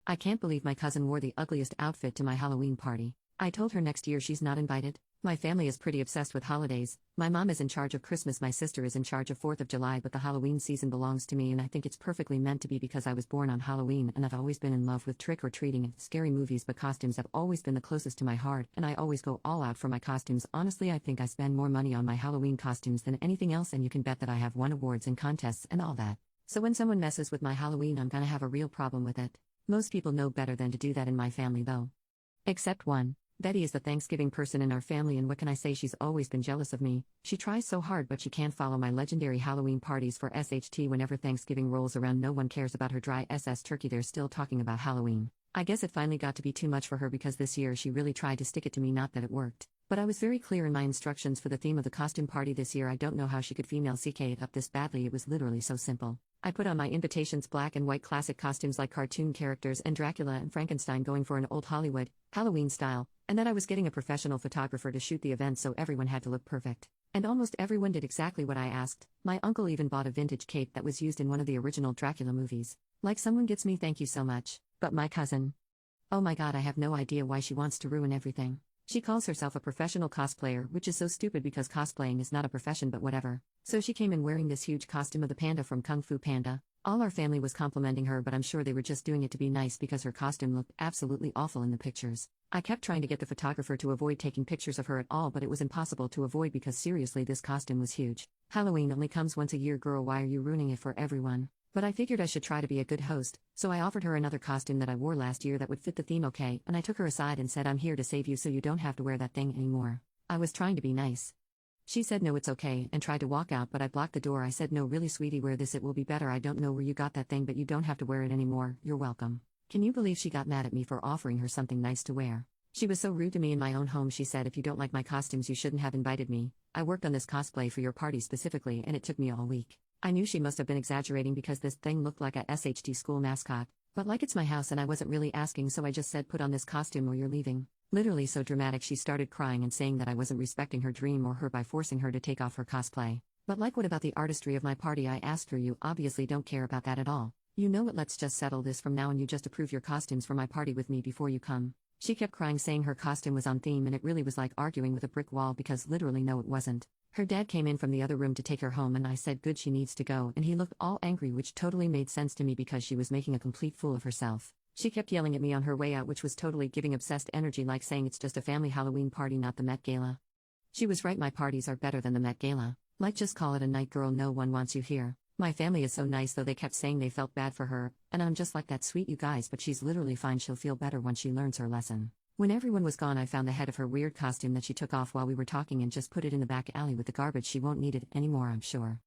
I can't believe my cousin wore the ugliest outfit to my Halloween party. I told her next year she's not invited. My family is pretty obsessed with holidays. My mom is in charge of Christmas, my sister is in charge of 4th of July, but the Halloween season belongs to me, and I think it's perfectly meant to be because I was born on Halloween and I've always been in love with trick-or-treating and scary movies, but costumes have always been the closest to my heart, and I always go all out for my costumes. Honestly, I think I spend more money on my Halloween costumes than anything else, and you can bet that I have won awards and contests and all that. So when someone messes with my Halloween, I'm gonna have a real problem with it. Most people know better than to do that in my family though. Except one. Betty is the Thanksgiving person in our family, and what can I say, she's always been jealous of me. She tries so hard, but she can't follow my legendary Halloween parties for SHT. Whenever Thanksgiving rolls around, no one cares about her dry SS turkey, they're still talking about Halloween. I guess it finally got to be too much for her because this year she really tried to stick it to me, not that it worked. But I was very clear in my instructions for the theme of the costume party this year. I don't know how she could female CK it up this badly, it was literally so simple. I put on my invitations black and white classic costumes like cartoon characters and Dracula and Frankenstein, going for an old Hollywood, Halloween style, and then I was getting a professional photographer to shoot the event, so everyone had to look perfect. And almost everyone did exactly what I asked. My uncle even bought a vintage cape that was used in one of the original Dracula movies. Like someone gets me, thank you so much. But my cousin. Oh my god, I have no idea why she wants to ruin everything. She calls herself a professional cosplayer, which is so stupid because cosplaying is not a profession, but whatever. So she came in wearing this huge costume of the panda from Kung Fu Panda. All our family was complimenting her, but I'm sure they were just doing it to be nice because her costume looked absolutely awful in the pictures. I kept trying to get the photographer to avoid taking pictures of her at all, but it was impossible to avoid because seriously, this costume was huge. Halloween only comes once a year, girl, why are you ruining it for everyone? But I figured I should try to be a good host, so I offered her another costume that I wore last year that would fit the theme okay, and I took her aside and said, I'm here to save you so you don't have to wear that thing anymore. I was trying to be nice. She said no, it's okay, and tried to walk out, but I blocked the door. I said, no really sweetie, wear this, it will be better. I don't know where you got that thing, but you don't have to wear it anymore, you're welcome. Can you believe she got mad at me for offering her something nice to wear? She was so rude to me in my own home. She said, if you don't like my costumes you shouldn't have invited me. I worked on this cosplay for your party specifically and it took me all week. I knew she must have been exaggerating because this thing looked like a SHT school mascot. But like, it's my house and I wasn't really asking, so I just said, put on this costume or you're leaving. Literally so dramatic, she started crying and saying that I wasn't respecting her dream or her by forcing her to take off her cosplay. But like, what about the artistry of my party? I asked her. You obviously don't care about that at all. You know what, let's just settle this from now on, you just approve your costumes for my party with me before you come. She kept crying saying her costume was on theme, and it really was like arguing with a brick wall because literally no, it wasn't. Her dad came in from the other room to take her home and I said good, she needs to go, and he looked all angry, which totally made sense to me because she was making a complete fool of herself. She kept yelling at me on her way out, which was totally giving obsessed energy, like saying it's just a family Halloween party, not the Met Gala. She was right, my parties are better than the Met Gala. Like, just call it a night, girl, no one wants you here. My family is so nice though, they kept saying they felt bad for her, and I'm just like, that's sweet you guys, but she's literally fine, she'll feel better once she learns her lesson. When everyone was gone, I found the head of her weird costume that she took off while we were talking and just put it in the back alley with the garbage. She won't need it anymore, I'm sure.